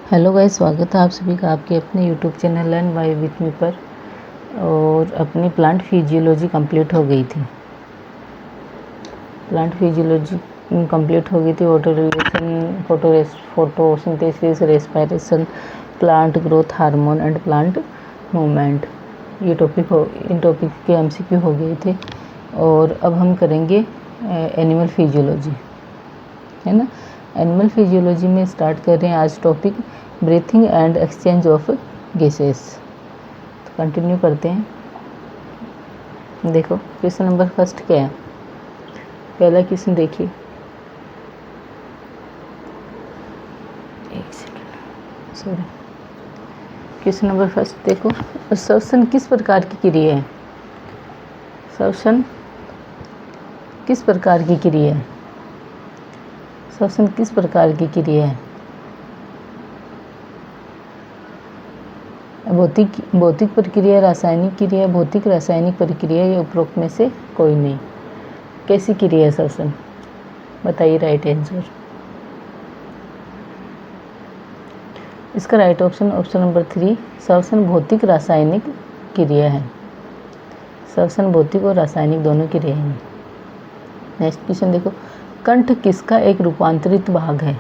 Hello guys, स्वागत है आप सभी का आपके अपने YouTube channel learn by with me पर। और अपनी प्लांट फिजियोलॉजी कंप्लीट हो गई थी। प्लांट फिजियोलॉजी कंप्लीट हो गई थी। Water relation, photosynthesis, respiration, plant growth hormone and plant movement, ये इन टॉपिक के एमसीक्यू हो गए थे। और अब हम करेंगे एनिमल फिजियोलॉजी, है ना। एनिमल फिजियोलॉजी में स्टार्ट कर रहे हैं आज topic breathing and exchange of gases. तो कंटिन्यू करते हैं। देखो क्वेश्चन नंबर फर्स्ट क्या है। पहला क्वेश्चन देखिए, एक second, sorry. Question number first देखो, श्वसन किस प्रकार की क्रिया है। श्वसन किस प्रकार की क्रिया है। श्वसन किस प्रकार की क्रिया है। भौतिक प्रक्रिया, रासायनिक क्रिया, भौतिक रासायनिक प्रक्रिया या उपरोक्त में से कोई नहीं। कैसी क्रिया है श्वसन, बताइए राइट आंसर। इसका राइट ऑप्शन नंबर 3, श्वसन भौतिक रासायनिक क्रिया है। श्वसन भौतिक और रासायनिक दोनों क्रिया है। नेक्स्ट क्वेश्चन देखो, कंठ किसका एक रूपांतरित भाग है।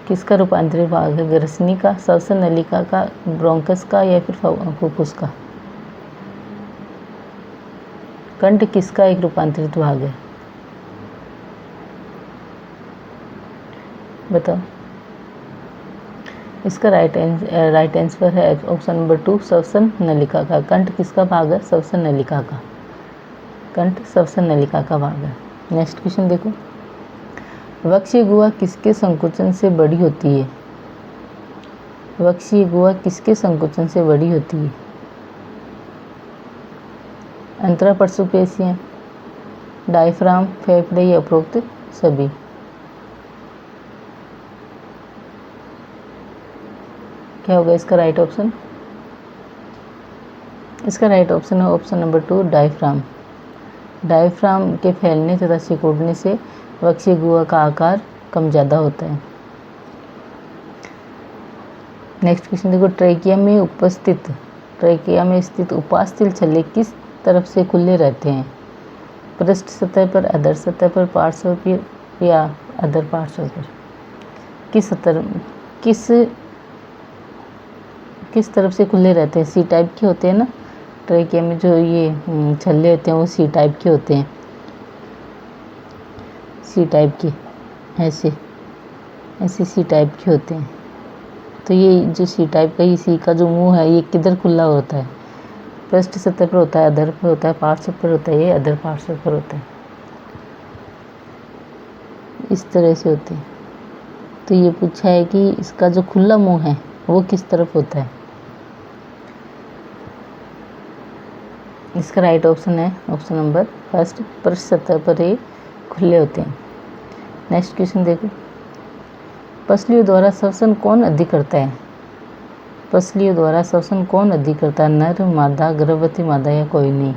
किसका रूपांतरित भाग है। ग्रसनी का, श्वसन नलिका का, ब्रोंकस का या फिर फुफ्फुस का। कंठ किसका एक रूपांतरित भाग है, बताओ। इसका राइट आंसर है ऑप्शन नंबर 2, श्वसन नलिका का। कंठ किसका भाग है, श्वसन नलिका का। कंठ श्वसन नलिका का भाग है। नेक्स्ट क्वेश्चन देखो, वक्षीय गुहा किसके संकुचन से बड़ी होती है। वक्षीय गुहा किसके संकुचन से बड़ी होती है। अंतरापरशुपेशियां, डायफ्राम, फेफड़े या उपरोक्त सभी। क्या होगा इसका राइट ऑप्शन। इसका राइट ऑप्शन है ऑप्शन नंबर 2, डायफ्राम। डायफ्राम के फैलने तथा सिकुड़ने से वक्षीय गुहा का आकार कम ज़्यादा होता है। नेक्स्ट क्वेश्चन देखो, ट्रेकिया में स्थित उपास्थल छल्ले किस तरफ से खुले रहते हैं। पृष्ठ सतह पर, अधर सतह पर, पार्श्व पर या अधर पार्श्व पर। किस तरफ से खुले रहते हैं। सी टाइप के होते हैं ना, ट्रेकिया में जो ये छल्ले होते हैं वो सी टाइप के होते हैं। सी टाइप के ऐसे सी टाइप के होते हैं। तो ये जो सी टाइप का, ये सी का जो मुंह है ये किधर खुला होता है। पृष्ठ सतह पर होता है, अधर पर होता है, पार्श्व पर होता है, ये अधर पार्श्व पर होता है। इस तरह से होते हैं। तो ये पूछा है कि इसका जो खुला मुंह है वो किस तरफ होता है। इसका राइट ऑप्शन है ऑप्शन नंबर फर्स्ट, पृष्ठ सतह पर ये खुले होते हैं। नेक्स्ट क्वेश्चन देखो, पसलियों द्वारा श्वसन कौन अधिक करता है। पसलियों द्वारा श्वसन कौन अधिक करता है, नर मादा, गर्भवती मादा या कोई नहीं।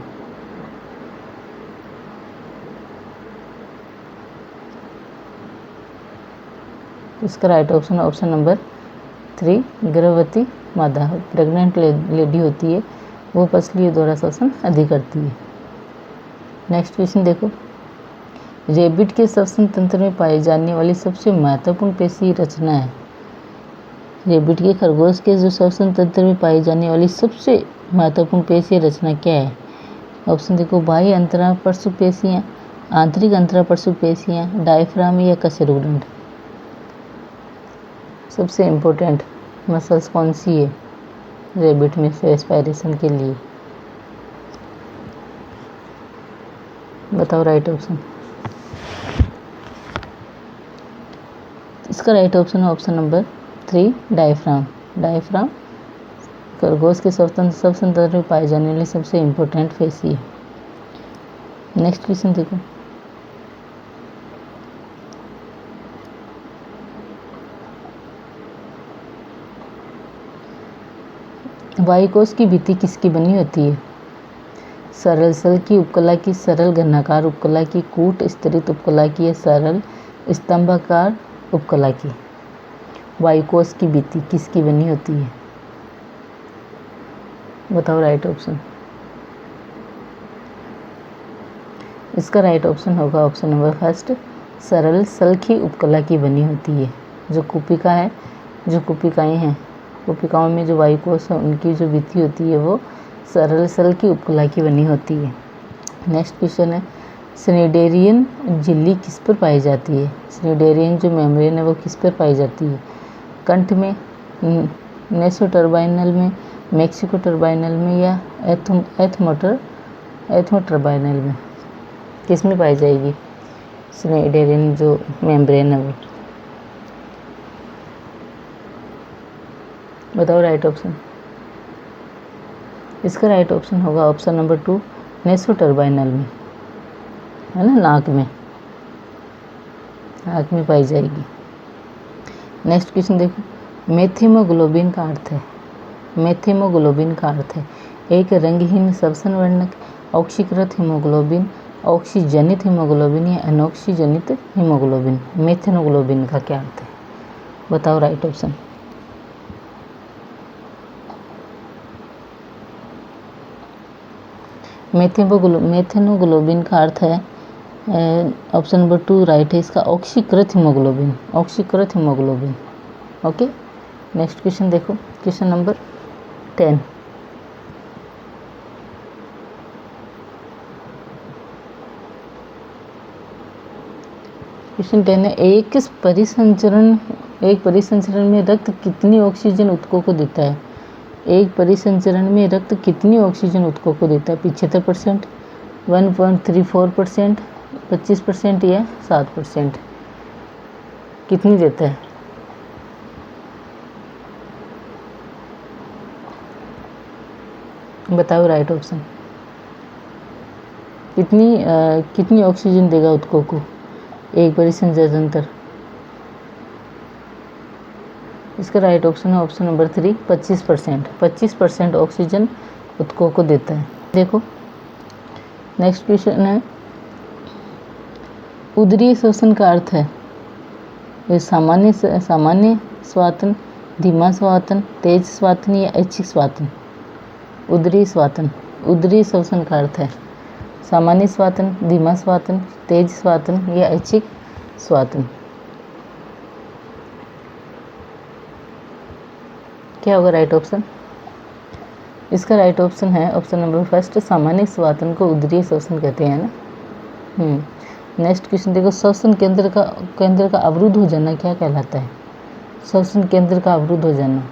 इसका राइट ऑप्शन है ऑप्शन नंबर 3, गर्भवती मादा। प्रेग्नेंट लेडी होती है वो पसलियों द्वारा श्वसन अधिक करती है। नेक्स्ट क्वेश्चन देखो, रेबिट के श्वसन तंत्र में पाई जाने वाली सबसे महत्वपूर्ण पेशी रचना है। रेबिट के, खरगोश के जो श्वसन तंत्र में पाई जाने वाली सबसे महत्वपूर्ण पेशी रचना क्या है। ऑप्शन देखो, बाह्य अंतरापरशुपेशियां, आंतरिक अंतरापरशुपेशियां, डायफ्राम या कशेरुकदंड। सबसे इम्पोर्टेंट मसल्स कौन सी है रेबिट में रेस्पिरेशन के लिए, बताओ राइट ऑप्शन। इसका राइट ऑप्शन है ऑप्शन नंबर 3, डायफ्राम। डायफ्राम खरगोश के श्वसन तंत्र में पाए जाने वाली सबसे इम्पोर्टेंट पेशी है। नेक्स्ट क्वेश्चन देखो, वायुकोश की भित्ति किसकी बनी होती है। सरल सल की, उपकला की, सरल घनाकार उपकला की, कूट स्तरित उपकला की या सरल स्तंभाकार उपकला की। वायुकोश की भित्ति किसकी बनी होती है? बताओ राइट ऑप्शन। इसका राइट ऑप्शन होगा ऑप्शन नंबर फर्स्ट, सरल सल की उपकला की बनी होती है। जो कुपिका है, जो कुपिकाएँ हैं, कुपिकाओं में जो वायुकोश है उनकी जो भित्ति होती है वो सरल सल की उपकला की बनी होती है। नेक्स्ट क्वेश्चन है, स्नेडेरियन झिल्ली किस पर पाई जाती है? स्नेडेरियन जो मेम्ब्रेन है वो किस पर पाई जाती है? कंठ में, नेसोटर्बाइनल में, मैक्सिकोटर्बाइनल में या एथमोटर्बाइनल में? किस में पाई जाएगी स्नेडेरियन जो मेम्ब्रेन है वो? बताओ राइट ऑप्शन। इसका राइट ऑप्शन होगा ऑप्शन नंबर 2, नेसोटर्बाइनल में, है ना, नाक में पाई जाएगी। नेक्स्ट क्वेश्चन देखो, मेथियोग्लोबिन का अर्थ है, मेथियोग्लोबिन का अर्थ है एक रंगहीन श्वसन वर्णक, ऑक्सीकृत हीमोग्लोबिन, ऑक्सीजनित हीमोग्लोबिन या अनऑक्सीजनित हीमोग्लोबिन। मेथियोग्लोबिन का क्या अर्थ है? बताओ राइट ऑप्शन। मेथियोग्लोबिन का अर्थ है ऑप्शन नंबर 2 राइट है इसका, ऑक्सीकृत हीमोग्लोबिन, ऑक्सीकृत हीमोग्लोबिन। ओके, नेक्स्ट क्वेश्चन देखो, क्वेश्चन नंबर 10। क्वेश्चन 10 है, एक परिसंचरण में रक्त कितनी ऑक्सीजन ऊतकों को देता है? एक परिसंचरण में रक्त कितनी ऑक्सीजन ऊतकों को देता है? 75%, 1.34%, 25% या 7%? कितनी देता है? बताओ राइट ऑप्शन। कितनी ऑक्सीजन देगा ऊतकों को एक परिसंचरण तक? इसका राइट ऑप्शन है ऑप्शन नंबर 3, 25%। 25% ऑक्सीजन ऊतकों को देता है। देखो नेक्स्ट क्वेश्चन है, उदरीय श्वसन का अर्थ है सामान्य श्वासन, धीमा श्वासन, तेज श्वासन या ऐच्छिक श्वासन? उदरीय श्वसन का अर्थ है सामान्य श्वासन, धीमा श्वासन, तेज श्वासन या ऐच्छिक श्वासन? क्या होगा राइट ऑप्शन? इसका राइट ऑप्शन है ऑप्शन नंबर फर्स्ट, सामान्य श्वासन को उदरीय श्वसन कहते हैं ना। नेक्स्ट क्वेश्चन देखो, श्वसन केंद्र का अवरुद्ध हो जाना क्या कहलाता है? श्वसन केंद्र का अवरुद्ध हो जाना,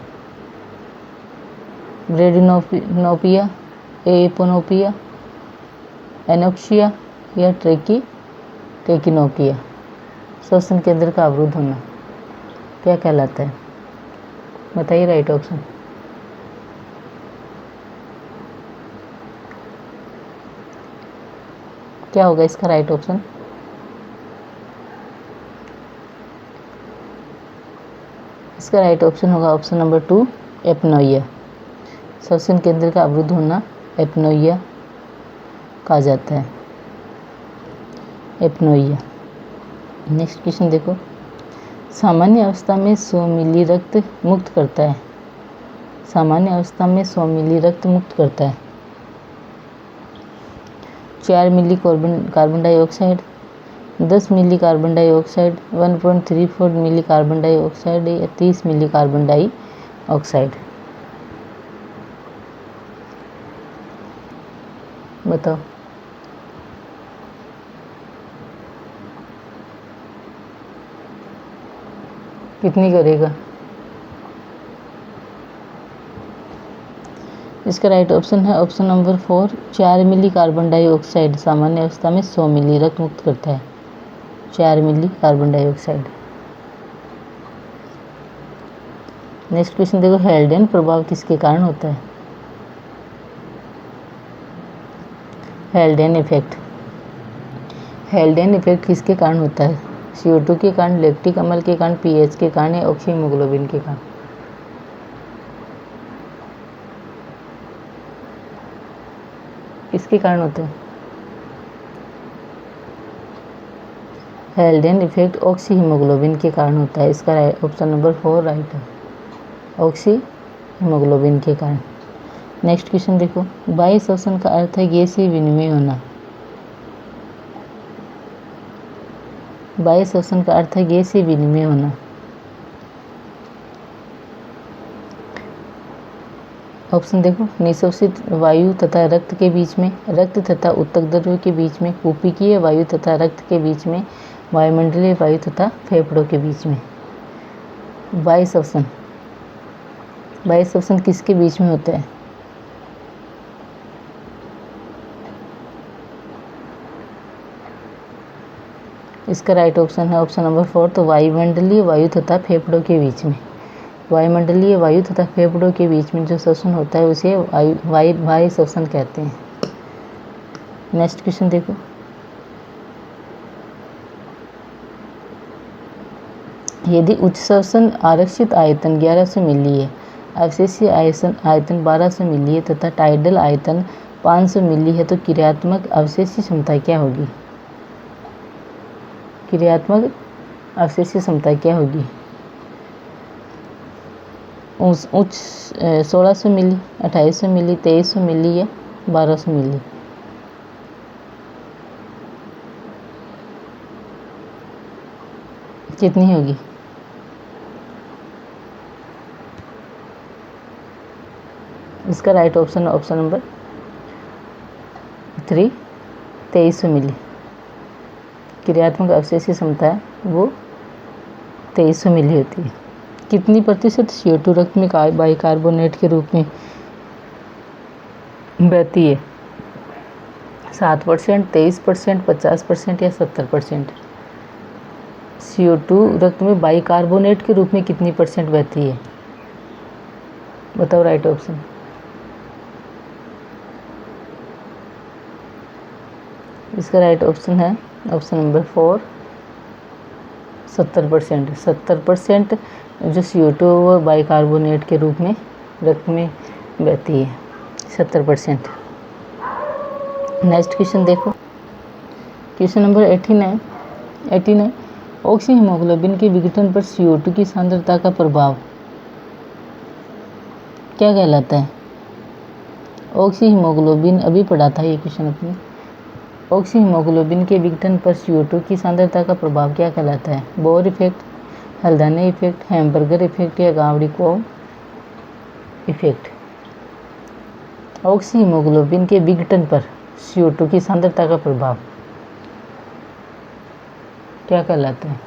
ब्रेडिनोपिया, एपोनोपिया, एनोक्सिया या ट्रेकिनोपिया? श्वसन केंद्र का अवरुद्ध होना क्या कहलाता है? बताइए राइट ऑप्शन। क्या होगा इसका राइट ऑप्शन? इसका राइट ऑप्शन होगा ऑप्शन नंबर 2, एपनोइया। श्वसन केंद्र का अवरुद्ध होना एपनोइया कहा जाता है, एपनोइया। नेक्स्ट क्वेश्चन देखो, सामान्य अवस्था में 100 मिली रक्त मुक्त करता है, सामान्य अवस्था में 100 मिली रक्त मुक्त करता है 4 मिली कार्बन डाइऑक्साइड, 10 मिली कार्बन डाइऑक्साइड, 1.34 मिली कार्बन डाइऑक्साइड या 30 मिली कार्बन डाइऑक्साइड? बताओ। कितनी करेगा? इसका राइट ऑप्शन है ऑप्शन नंबर 4, 4 मिली कार्बन डाइऑक्साइड सामान्य अवस्था में 100 मिली रक्त मुक्त करता है, 4 मिली कार्बन डाइऑक्साइड। नेक्स्ट क्वेश्चन देखो, हेल्डेन प्रभाव किसके कारण होता है? हेल्डेन इफेक्ट, हेल्डेन इफेक्ट किसके कारण होता है? CO2 के कारण, लैक्टिक अम्ल के कारण, pH के कारण या ऑक्सी हीमोग्लोबिन के कारण? किसके कारण होता है? हेल्डेन इफेक्ट ऑक्सी हीमोग्लोबिन के कारण होता है। इसका ऑप्शन नंबर 4 राइट है, ऑक्सी हीमोग्लोबिन के कारण। नेक्स्ट क्वेश्चन देखो, वायु श्वसन का अर्थ है गैसीय विनिमय होना। वायु श्वसन का अर्थ है गैसीय विनिमय होना। ऑप्शन देखो, निःश्वसित वायु तथा रक्त के बीच में, रक्त तथा उत्तक द्रव्य के बीच में, कुपिकीय वायु तथा रक्त के बीच में, वायुमंडलीय वायु तथा फेफड़ों के बीच में। वायु श्वसन, वायु श्वसन किसके बीच में होता है? इसका राइट ऑप्शन है ऑप्शन नंबर 4, तो वायुमंडलीय वायु तथा फेफड़ों के बीच में। वायुमंडलीय वायु तथा फेफड़ों के बीच में जो श्वसन होता है उसे वायु श्वसन कहते हैं। नेक्स्ट क्वेश्चन देखो, यदि उच्च श्वसन आरक्षित आयतन 1100 मिली है, अवशेषीय आयतन 1200 मिली है तथा टाइडल आयतन 500 मिली है, तो क्रियात्मक अवशेषीय क्षमता क्या होगी? क्रियात्मक अवशेषीय क्षमता क्या होगी? उच्च 1600 मिली, 2800 मिली, 2300 मिली या 1200 मिली? कितनी होगी? इसका राइट ऑप्शन ऑप्शन नंबर 3, 2300 मिली। क्रियात्मक अवशेषीय क्षमता है वो 2300 मिली होती है। कितनी प्रतिशत CO2 रक्त में बाइकार्बोनेट के रूप में बहती है? 7%, 23%, 50% या 70%? CO2 रक्त में बाइकार्बोनेट के रूप में कितनी परसेंट बहती है? बताओ राइट ऑप्शन। इसका राइट ऑप्शन है ऑप्शन नंबर 4, 70%। 70% जो CO2 वो बाइकार्बोनेट के रूप में रक्त में बहती है, 70%। नेक्स्ट क्वेश्चन देखो, क्वेश्चन नंबर 89। ऑक्सी हीमोग्लोबिन के विघटन पर CO2 की सांद्रता का प्रभाव क्या कहलाता है? ऑक्सी हीमोग्लोबिन, अभी पढ़ा था ये क्वेश्चन अपने। ऑक्सी हीमोग्लोबिन के विघटन पर CO2 की सांद्रता का प्रभाव क्या कहलाता है? Bohr effect, Haldane effect, Hamburger effect या गावड़िकोव इफेक्ट? ऑक्सी हीमोग्लोबिन के विघटन पर CO2 की सांद्रता का प्रभाव क्या कहलाता है?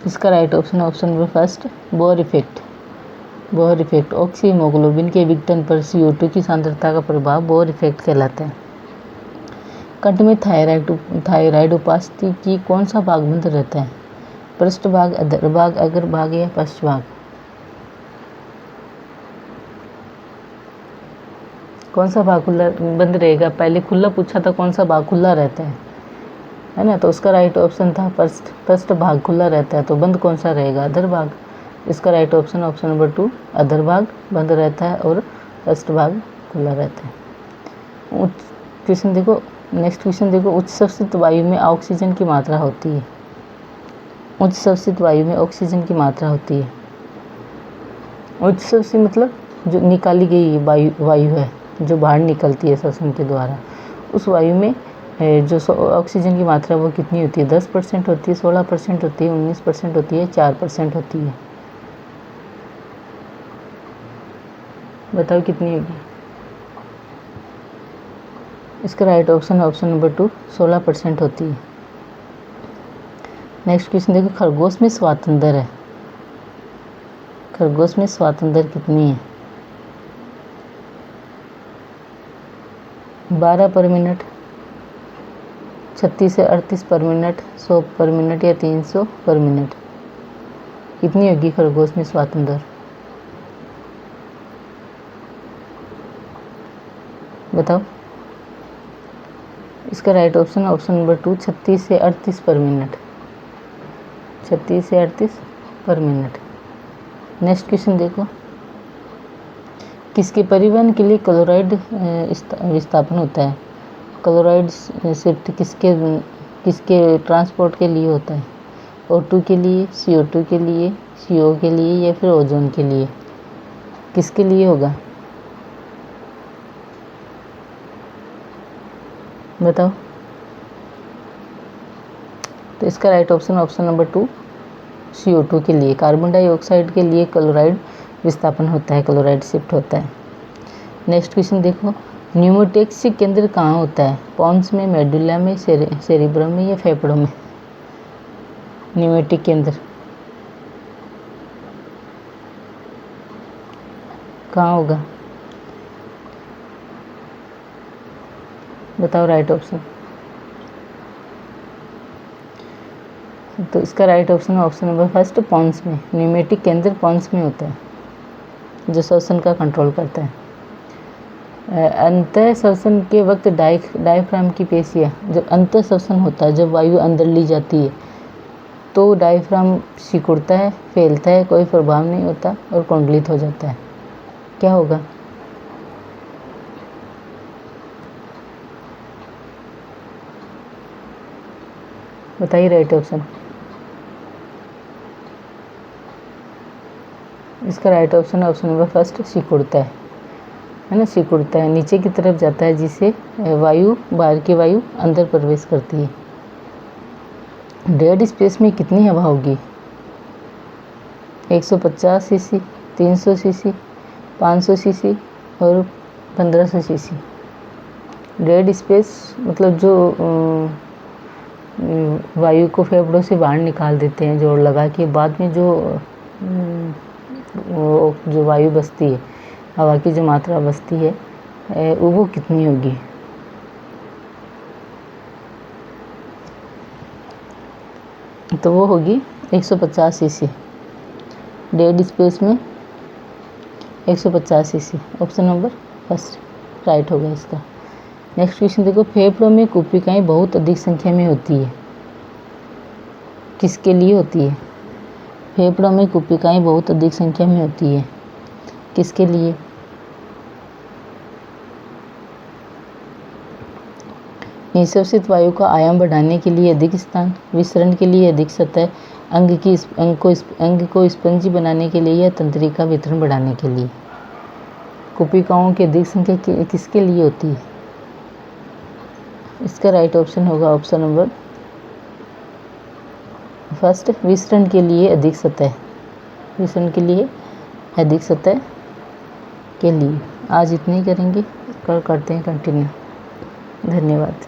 इसका right option option number first, Bohr effect. Bohr effect, oxy haemoglobin के विघटन पर CO2 की सांद्रता का प्रभाव बोर इफेक्ट कहलाता है। कंठ में थायराइड उपास्थि की कौन सा भाग बंद रहता है? पृष्ठ भाग, अधर भाग, अग्र भाग या पश्च भाग? कौन सा भाग खुला बंद रहेगा? पहले खुला पूछा था, कौन सा भाग खुला रहता है ना? तो उसका राइट ऑप्शन था पृष्ठ भाग खुला रहता है, तो बंद कौन सा रहेगा? अधर भाग। इसका राइट ऑप्शन ऑप्शन नंबर 2, अधर भाग बंद रहता है और पृष्ठ भाग खुला रहता है। क्वेश्चन देखो, नेक्स्ट क्वेश्चन देखो, उच्च श्वसित वायु में ऑक्सीजन की मात्रा होती है। उच्च श्वसित वायु में ऑक्सीजन की मात्रा होती है। उच्च श्वसित मतलब जो निकाली गई वायु है, जो बाहर निकलती है श्वसन के द्वारा, उस वायु में जो ऑक्सीजन की मात्रा वो कितनी होती है? 10% होती है, 16% होती है, 19% होती है, 4% होती है? बताओ कितनी होगी? इसका राइट ऑप्शन ऑप्शन नंबर 2, 16% होती है। नेक्स्ट क्वेश्चन देखो, खरगोश में श्वसन दर है। खरगोश में श्वसन दर कितनी है? 12 पर मिनट, 36 से 38 पर मिनट, 100 पर मिनट या 300 पर मिनट? कितनी होगी खरगोश में श्वसन दर? बताओ। इसका राइट ऑप्शन ऑप्शन नंबर 2, 36 से 38 पर मिनट। 36 से 38 पर मिनट। नेक्स्ट क्वेश्चन देखो, किसके परिवहन के लिए क्लोराइड विस्थापन होता है? क्लोराइड शिफ्ट किसके ट्रांसपोर्ट के लिए होता है? O2 के लिए, CO2 के लिए, CO के लिए या फिर ओजोन के लिए? किसके लिए होगा बताओ। तो इसका राइट ऑप्शन नंबर 2 CO2 के लिए। कार्बन डाइऑक्साइड के लिए क्लोराइड विस्थापन होता है, क्लोराइड शिफ्ट होता है। नेक्स्ट क्वेश्चन देखो, न्यूमोटेक्स केंद्र कहाँ होता है? पॉन्स में, मेडुला में, सेरिब्रम में या फेफड़ों में? न्यूमेटिक केंद्र कहाँ होगा बताओ राइट ऑप्शन। तो इसका राइट ऑप्शन है ऑप्शन नंबर फर्स्ट, पॉन्स में। न्यूमेटिक केंद्र पॉन्स में होता है, जो श्वसन का कंट्रोल करता है। अंतः श्वसन के वक्त डायफ्राम की पेशियाँ, जब अंतः श्वसन होता है, जब वायु अंदर ली जाती है तो डायफ्राम सिकुड़ता है, फैलता है, कोई प्रभाव नहीं होता और कुंडलित हो जाता है। क्या होगा बताइए राइट ऑप्शन। इसका राइट ऑप्शन है ऑप्शन नंबर फर्स्ट, सिकुड़ता है ना, सिकुड़ता है, नीचे की तरफ जाता है, जिससे वायु, बाहर की वायु अंदर प्रवेश करती है। डेड स्पेस में कितनी हवा होगी? 150 सीसी, 300 सीसी, 500 सीसी और 1500 सीसी। डेड स्पेस मतलब जो वायु को फेफड़ों से बाहर निकाल देते हैं जोड़ लगा के, बाद में जो वायु बचती है, हवा की जो मात्रा बचती है वो कितनी होगी? तो वो होगी 150 सीसी। डेड स्पेस में 150 CC, option number first right होगा इसका। नेक्स्ट क्वेश्चन देखो, फेफड़ों में कुपिकाएँ बहुत अधिक संख्या में होती है, किसके लिए होती है? फेफड़ों में कुपिकाएँ बहुत अधिक संख्या में होती है, किसके लिए? निःश्वसित वायु का आयाम बढ़ाने के लिए अधिक स्थान, विसरण के लिए अधिक सतह, अंग को स्पंजी बनाने के लिए या तंत्रिका वितरण बढ़ाने के लिए? कुपिकाओं की अधिक संख्या किसके लिए होती है? इसका राइट ऑप्शन होगा ऑप्शन नंबर फर्स्ट, विसरण के लिए अधिक सतह, विसरण के लिए अधिक सतह के लिए। आज इतनी करेंगे, कल करते हैं कंटिन्यू। धन्यवाद।